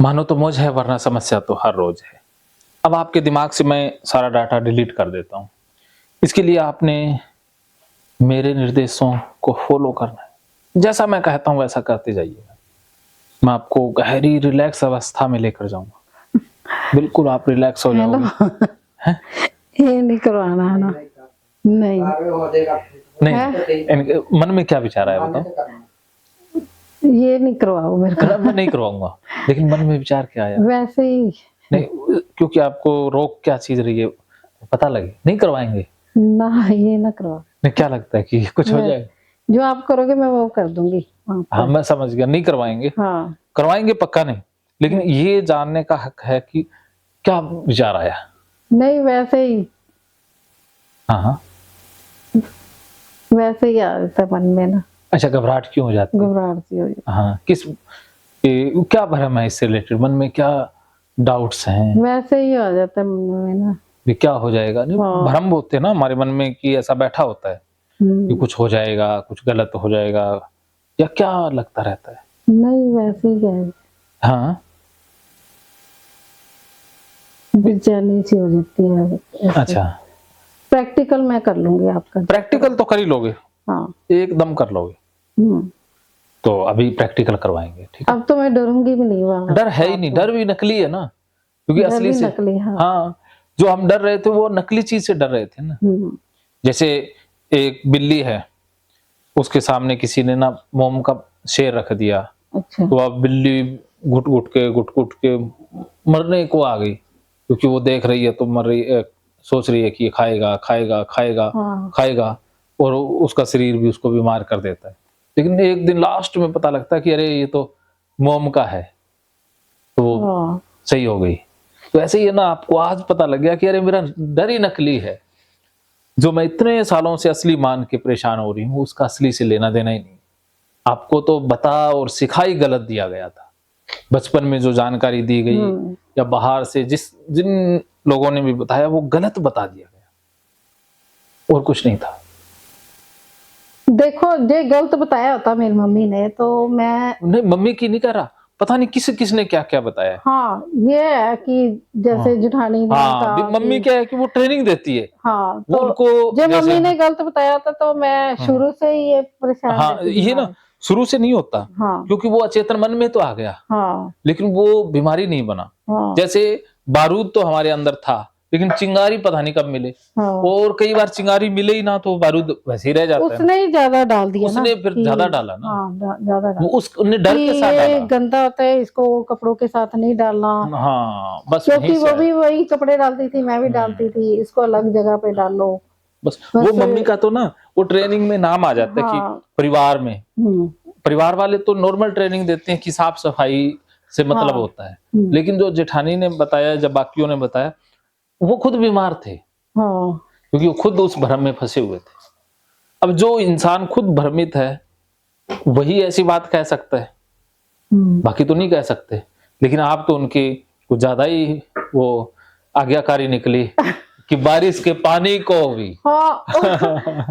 मानो तो मौज है वरना समस्या तो हर रोज है। अब आपके दिमाग से मैं सारा डाटा डिलीट कर देता हूँ। इसके लिए आपने मेरे निर्देशों को फॉलो करना है। जैसा मैं कहता हूँ वैसा करते जाइए। मैं आपको गहरी रिलैक्स अवस्था में लेकर जाऊंगा। बिल्कुल आप रिलैक्स हो जाओगे। हैं? ये नहीं करवाना है ना? नहीं नहीं, मन में क्या विचार आया बताओ? ये नहीं करवाओ मेरे को। मैं नहीं करवाऊंगा, लेकिन मन में विचार क्या आया? वैसे ही नहीं, क्योंकि आपको रोक क्या चीज रही है पता लगे। नहीं करवाएंगे ना, ये ना करवाओ। नहीं, क्या लगता है कि कुछ हो जाएगा? जो आप करोगे मैं वो कर दूंगी। हाँ मैं समझ गया, नहीं करवाएंगे। हाँ करवाएंगे पक्का नहीं, लेकिन ये जानने का हक है कि क्या विचार आया। नहीं वैसे ही, हाँ वैसे ही आ जाता है मन में ना। अच्छा, घबराहट क्यों हो जाती है? घबराहट सी हो जाती। हाँ, क्या भ्रम है इससे रिलेटेड? मन में क्या डाउट्स हैं? वैसे ही आ जाता है मन में ना। भी क्या हो जाएगा? नहीं, हाँ। भ्रम होते हैं ना हमारे मन में कि ऐसा बैठा होता है कि कुछ हो जाएगा, कुछ गलत हो जाएगा, या क्या लगता रहता है? नहीं वैसे ही है। हाँ बेचैनी सी हो जाती है। अच्छा, प्रैक्टिकल मैं कर लूंगी आपका। प्रैक्टिकल तो कर ही लोगे? हाँ एकदम कर लोगे। तो अभी प्रैक्टिकल करवाएंगे, ठीक है? अब तो मैं डरूंगी भी नहीं। वहाँ डर है ही नहीं, डर भी नकली है ना, क्योंकि असली से नकली। हाँ, जो हम डर रहे थे वो नकली चीज से डर रहे थे ना। जैसे एक बिल्ली है, उसके सामने किसी ने ना मोम का शेर रख दिया। अच्छा। तो अब बिल्ली घुट घुट के मरने को आ गई, क्योंकि वो देख रही है तो मर रही है, सोच रही है कि ये खाएगा खाएगा खाएगा खाएगा, और उसका शरीर भी उसको बीमार कर देता है। लेकिन एक दिन लास्ट में पता लगता है कि अरे ये तो मोम का है, तो वो सही हो गई। तो ऐसे ही है ना, आपको आज पता लग गया कि अरे मेरा डर ही नकली है। जो मैं इतने सालों से असली मान के परेशान हो रही हूँ, उसका असली से लेना देना ही नहीं। आपको तो बता और सिखाई गलत दिया गया था। बचपन में जो जानकारी दी गई या बाहर से जिन लोगों ने भी बताया, वो गलत बता दिया गया, और कुछ नहीं था। देखो जे गलत बताया होता मेरी मम्मी ने तो मैं नहीं, मम्मी की नहीं कह रहा, पता नहीं किसने क्या क्या बताया। हाँ ये है कि जैसे जेठानी ने कहा मम्मी क्या है कि वो ट्रेनिंग देती है। हाँ, वो तो उनको जब मम्मी ने गलत बताया था तो मैं शुरू से ही ये परेशान हाँ, ये ना शुरू से नहीं होता। हाँ। क्योंकि वो अचेतन मन में तो आ गया। हाँ। लेकिन वो बीमारी नहीं बना। हाँ। जैसे बारूद तो हमारे अंदर था, लेकिन चिंगारी पता नहीं कब मिले। हाँ। और कई बार चिंगारी मिले ही ना, तो बारूद वैसे ही रह जाता है। उसने ही ज्यादा डाल दिया ना। उसने फिर ज्यादा डाला ना। हाँ, ज्यादा डाला। उसने डर के साथ डाला। गंदा होता है, इसको कपड़ों के साथ नहीं डालना। हाँ बस, क्योंकि वो भी वही कपड़े डालती थी, मैं भी डालती थी, इसको अलग जगह पे डालो। बस वो मम्मी का तो ना वो ट्रेनिंग में नाम आ जाता है कि परिवार में परिवार वाले तो नॉर्मल ट्रेनिंग देते हैं कि साफ सफाई से मतलब होता है। लेकिन जो जेठानी ने बताया, जब बाकियों ने बताया, वो खुद बीमार थे। क्योंकि वो खुद उस भ्रम में फंसे हुए थे। अब जो इंसान खुद भ्रमित है वही ऐसी बात कह सकता है, बाकी तो नहीं कह सकते। लेकिन आप तो उनकी कुछ ज्यादा ही वो आज्ञाकारी निकली कि बारिश के पानी को भी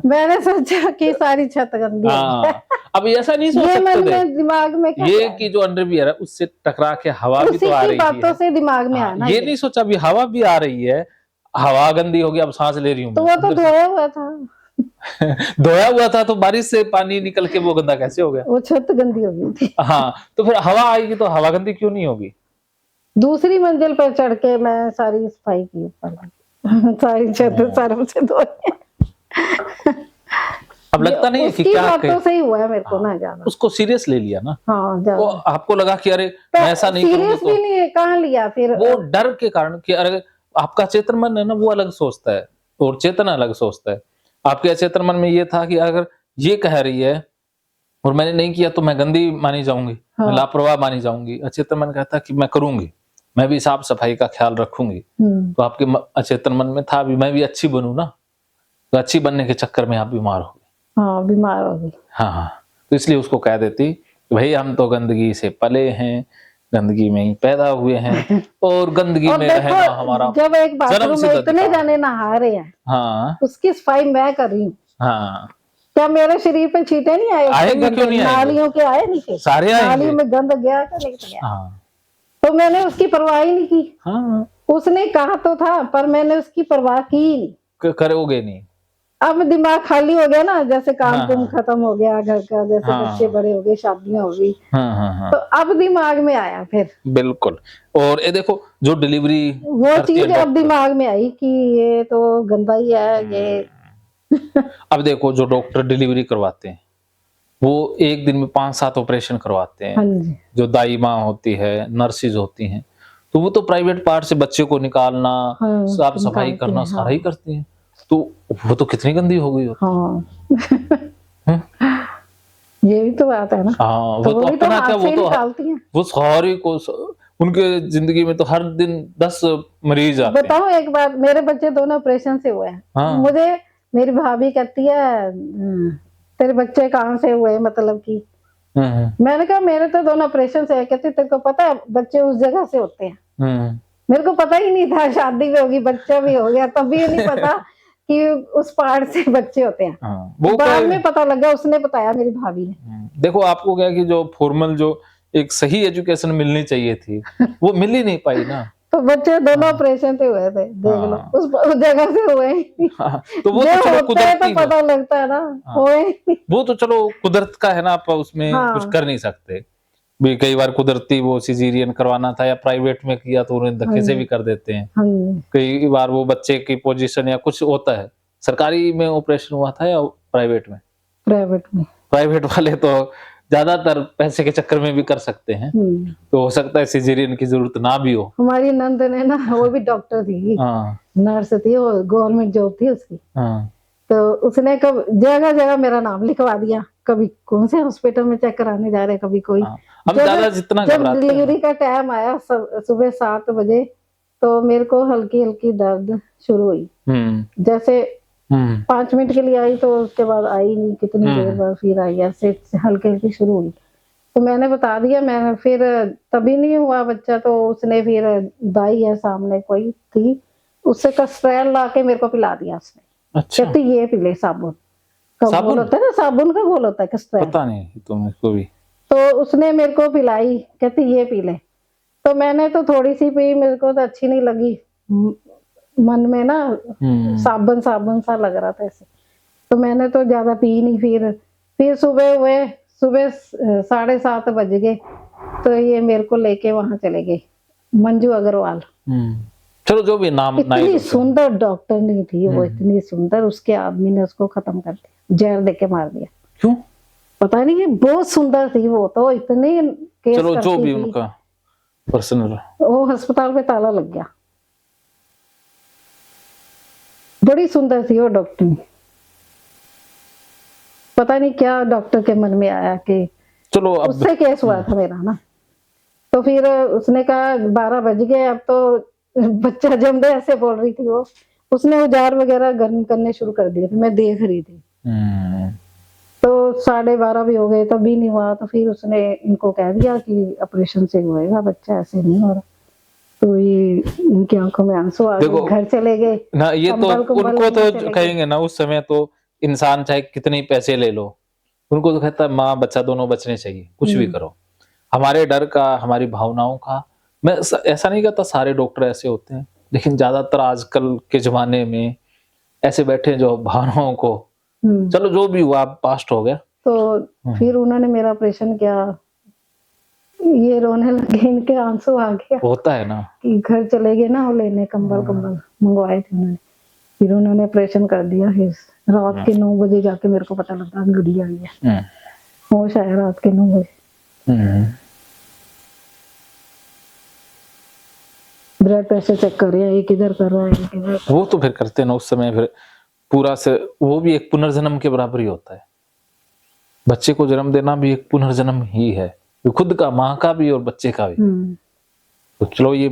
मैंने सोचा कि सारी छत गंदी है। अब ऐसा नहीं सोच सकते दिमाग में ये कि जो अंडरवियर है उससे टकरा के हवा भी तो आ रही है। बातों से दिमाग में आना ये नहीं सोचा भी हवा भी आ रही है, हवा गंदी होगी, अब सांस ले रही हूँ तो वो तो धोया हुआ था। धोया हुआ था तो बारिश से पानी निकल के वो गंदा कैसे हो गया? वो छत गंदी हो गई थी। हाँ, तो फिर हवा आएगी तो हवा गंदी क्यों नहीं होगी? दूसरी मंजिल पर चढ़ के मैं सारी सफाई की ऊपर सारी छत सर्व से धोई। अब लगता नहीं है कि क्या बातों से ही हुआ है मेरे को ना ज्यादा। उसको सीरियस ले लिया ना। हाँ, वो आपको लगा कि अरे मैं ऐसा नहीं करूंगी तो नहीं, कहाँ लिया फिर? वो डर के कारण कि अरे आपका चेतन मन है ना, वो अलग सोचता है और चेतन अलग सोचता है। आपके अचेतन मन में ये था कि अगर ये कह रही है और मैंने नहीं किया तो मैं गंदी मानी जाऊंगी, मैं लापरवाह मानी जाऊंगी। अचेतन मन कहता है कि मैं करूंगी, मैं भी साफ सफाई का ख्याल रखूंगी। तो आपके अचेतन मन में था भी मैं भी अच्छी बनूं ना, तो अच्छी बनने के चक्कर में आप बीमार हो गए। हाँ, बीमार हो गई। हाँ, तो इसलिए उसको कह देती भाई हम तो गंदगी से पले हैं, गंदगी में ही पैदा हुए हैं और गंदगी में रहना हमारा। जब एक बाथरूम में इतने जाने नहा रहे हैं, हाँ, उसकी सफाई मैं कर रही हूँ। हाँ, क्या मेरे शरीर पे छींटे नहीं आए? आएंगे क्यों नहीं आएंगे? नालियों के आए नहीं थे? सारे आएंगे। नाली में गंद गया क्या नहीं गया? हाँ, तो मैंने उसकी परवाह ही नहीं की। हाँ, उसने कहा तो था पर मैंने उसकी परवाह की ही नहीं। करोगे नहीं। अब दिमाग खाली हो गया ना, जैसे काम हाँ, कुम हाँ, खत्म हो गया घर का, जैसे बच्चे हाँ, बड़े हो गए, शादियां हो गई, हाँ, हाँ, तो हाँ, अब दिमाग में आया फिर बिल्कुल। और ये देखो जो डिलीवरी वो करती है चीज अब डॉक्टर, दिमाग में आई कि ये तो गंदा ही है ये। अब देखो जो डॉक्टर डिलीवरी करवाते हैं, वो एक दिन में 5-7 ऑपरेशन करवाते हाँ हैं। जी, जो दाई माँ होती है, नर्सेज होती हैं, तो वो तो प्राइवेट पार्ट से बच्चे को निकालना, हाँ साफ-सफाई निकालती करना है, सारा ही हाँ करती हैं। तो वो तो कितनी गंदी हो गई होती हाँ। है। ये भी तो बात है ना, हाँ, वो तो तो वो भी तो अपना क्या, हाथ वो से तो निकालती हैं। वो सारे को उनके जिंदगी में तो हर दिन 10 मरीज आते हैं। बताओ एक बात, मेरे बच्चे दोनों ऑपरेशन से हुए हैं। हाँ, मुझे मेरी भाभी कहती है तेरे बच्चे कहाँ से हुए, मतलब कि मैंने कहा मेरे तो दोनों ऑपरेशन से है। कहती तेरे को पता है बच्चे उस जगह से होते हैं। हम्म। मेरे को पता ही नहीं था, शादी भी होगी बच्चा भी हो गया तब भी नहीं पता कि उस पार्ट से बच्चे होते हैं। हाँ, वो क्या बाद है, में पता लगा, उसने बताया मेरी भाभी ने। देखो आपको क्या है कि जो फॉर्मल जो एक सही एजुकेशन मिलनी चाहिए थी, वो मिल ही नहीं पाई ना। तो बच्चे दोनों हाँ, ऑपरेशन से हुए थे, देख लो हाँ, उस जगह से हुए ही। हाँ, तो वो जो तो चलो होते हैं तो कुदरती पता लगता है ना, हाँ, हुए ही नहीं। वो तो चलो कुदरत का है ना, आप उसमें कुछ हाँ कर नहीं सकते। भी कई बार कुदरती वो सिजेरियन करवाना था या प्राइवेट में किया तो उन्हें हाँ धक्के से जी, भी कर देते हैं। हाँ जी, कई बार वो बच्चे की पोजीशन या कुछ होता है। सरकारी में ऑपरेशन हुआ था या प्राइवेट में? प्राइवेट में। प्राइवेट वाले तो ज़्यादातर पैसे के चक्कर में भी कर सकते हैं। तो हो सकता है सिजेरियन की ज़रूरत ना भी हो। हमारी नंद ने ना, वो भी डॉक्टर थी, हाँ, नर्स थी, वो गवर्नमेंट जॉब थी उसकी। हाँ, तो उसने कब जगह जगह मेरा नाम लिखवा दिया, कभी कौन से हॉस्पिटल में चेक कराने जा रहे, कभी कोई। हाँ। हम जब ज़्यादा जितना जब घबराते हैं ना, डिलीवरी का टाइम आया सुबह 7 बजे, तो मेरे को हल्की हल्की दर्द शुरू हुई। जैसे हुँ, 5 मिनट के लिए आई तो उसके बाद आई नहीं, कितनी देर बाद फिर आई, ऐसे हल्की हल्की शुरू हुई। तो मैंने बता दिया, मैंने फिर तभी नहीं हुआ बच्चा, तो उसने फिर दाई है सामने कोई थी, उससे कस्ट्रेल ला के मेरे को पिला दिया उसने। अच्छा, कहती ये पी ले, साबुन का घोल साबुन? होता है ना, साबुन का घोल होता है कस्ट्रेल। पता नहीं तो मेरे को भी। तो उसने मेरे को पिलाई, कहती ये पी ले। तो मैंने तो थोड़ी सी पी, मेरे को तो अच्छी नहीं लगी। मन में ना हुँ, साबुन साबुन सा लग रहा था ऐसे, तो मैंने तो ज्यादा पी नहीं। फिर सुबह हुए, सुबह 7:30 बज गए, तो ये मेरे को लेके वहां चले गए, मंजू अग्रवाल। चलो जो भी नाम ना ही इतनी लो। सुंदर डॉक्टर नहीं थी वो, इतनी सुंदर, उसके आदमी ने उसको खत्म कर दिया, जहर देके मार दिया। क्यों? पता नहीं, बहुत सुंदर थी वो, तो इतनी केस चलो जो करती भी थी। उनका पर्सनल। वो अस्पताल में ताला लग गया। बड़ी सुंदर थी वो डॉक्टर, पता नहीं क्या डॉक्टर के मन में आया कि चलो अब उससे केस हुआ था मेरा ना। तो फिर उसने कहा 12 बज गए, अब तो बच्चा जम दे, ऐसे बोल रही थी वो। उसने औजार वगैरह गर्म करने शुरू कर दिए थे, मैं देख रही थी। तो 12:30 भी हो गए तब भी नहीं हुआ, तो फिर उसने इनको कह दिया कि ऑपरेशन से होएगा बच्चा, ऐसे नहीं हो रहा। तो ये उनकी आंखों में आंसू आ गए, घर चले गए ना, ये तो कंबल उनको लेने तो चले गए। कहेंगे ना, उस समय तो इंसान चाहे कितने ही पैसे ले लो, उनको तो कहता है माँ बच्चा दोनों बचने चाहिए, कुछ भी करो। हमारे डर का, हमारी भावनाओं का, मैं ऐसा नहीं कहता सारे डॉक्टर ऐसे होते हैं, लेकिन ज्यादातर आजकल के जमाने में ऐसे बैठे हैं जो भावनाओं को, चलो जो भी हुआ पास्ट हो गया। तो फिर उन्होंने मेरा ऑपरेशन किया, ये रोने लगे, इनके आंसू आ गया। होता है ना कि घर चले गए ना वो लेने, कंबल मंगवाए थे उन्होंने। फिर उन्होंने ऑपरेशन कर दिया। फिर रात के 9 बजे जाके मेरे को पता लगा गुड़िया आई है, होश आया रात के 9 बजे। ब्लड प्रेशर चेक कर रहे हैं, एक इधर कर रहा है, एक इधर। वो तो फिर करते हैं ना उस समय, फिर पूरा से वो भी एक पुनर्जन्म के बराबर ही होता है। बच्चे को जन्म देना भी एक पुनर्जन्म ही है, खुद का, माँ का भी और बच्चे का भी। तो चलो ये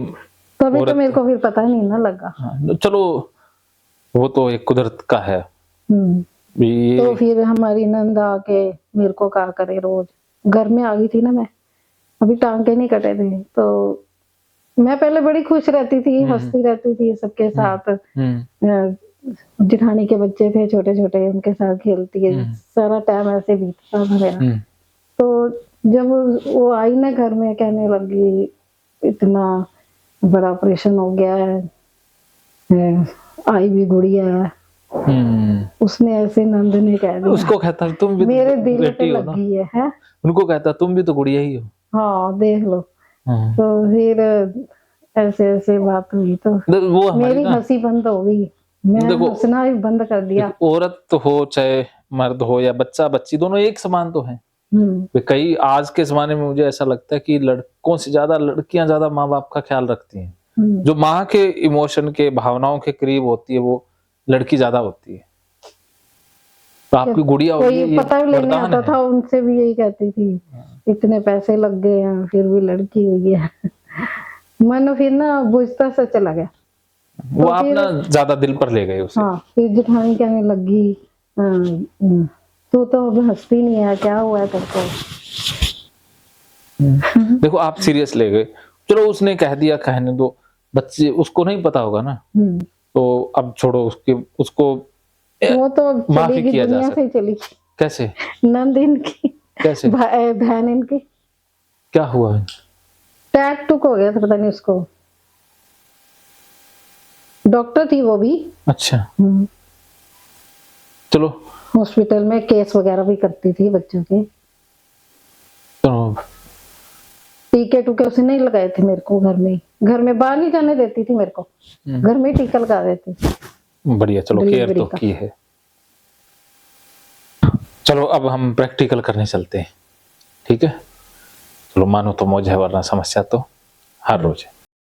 तभी तो मेरे को फिर पता ही नहीं ना लगा। चलो वो तो एक कुदरत का है। तो फिर हमारी नंद आके मेरे को कहा करे, रोज घर में आ गई थी ना मैं, अभी टांके नहीं कटे थे, तो मैं पहले बड़ी खुश रहती थी, हंसती रहती थी सबके साथ। जेठानी के बच्चे थे छोटे छोटे, उनके साथ खेलती है, सारा टाइम ऐसे बीतता था मेरा। तो जब वो आई ना घर में, कहने लगी इतना बड़ा ऑपरेशन हो गया है, आई भी गुड़िया है। उसने ऐसे नंद ने कह दिया, उसको कहता तुम भी मेरे तो दिल पे बेटी हो ना, लगी है? उनको कहता तुम भी तो गुड़िया ही हो। हाँ देख लो। हम्म। तो फिर ऐसे ऐसे बात हुई तो वो हमारी मेरी ना, हंसी बंद हो गई, मैं देखो हंसना ही बंद कर दिया। औरत तो हो चाहे मर्द हो या बच्चा बच्ची, दोनों एक समान तो हैं। कई आज के जमाने में मुझे ऐसा लगता है कि लड़कों से ज्यादा लड़कियां ज्यादा माँ बाप का ख्याल रखती हैं। जो माँ के इमोशन के भावनाओं के करीब होती है वो लड़की ज्यादा होती है। तो आपकी गुड़िया हो कोई पता भी लेने आता था, उनसे भी यही कहती थी इतने पैसे लग गए हैं फिर भी लड़की हुई है। मन फिर ना बुझता सा चला गया। वो आप ना ज्यादा दिल पर ले गए उसे। हाँ फिर जेठानी कहने लगी तू तो अब हंसती नहीं है, क्या हुआ है तेरे को? देखो आप सीरियस ले गए, चलो उसने कह दिया, कहने दो, बच्चे उसको नहीं पता होगा ना, तो अब छोड़ो उसको वो तो माफी चली किया जा दुनिया सकता। से चली। कैसे? नंद इनकी, कैसे? बहन इनकी। क्या हुआ? टैग टुक हो गया था, पता नहीं उसको, डॉक्टर थी वो भी। अच्छा चलो, हॉस्पिटल में केस वगैरह भी करती थी बच्चों के। चलो टीके टूके उसने नहीं लगाए थे मेरे को, घर में बाहर नहीं जाने देती थी मेरे को, घर में ही टीका लगा देती थी। बढ़िया, चलो केयर तो की है। चलो अब हम प्रैक्टिकल करने चलते हैं, ठीक है? चलो मानो तो मौज है, वरना समस्या तो हर रोज है।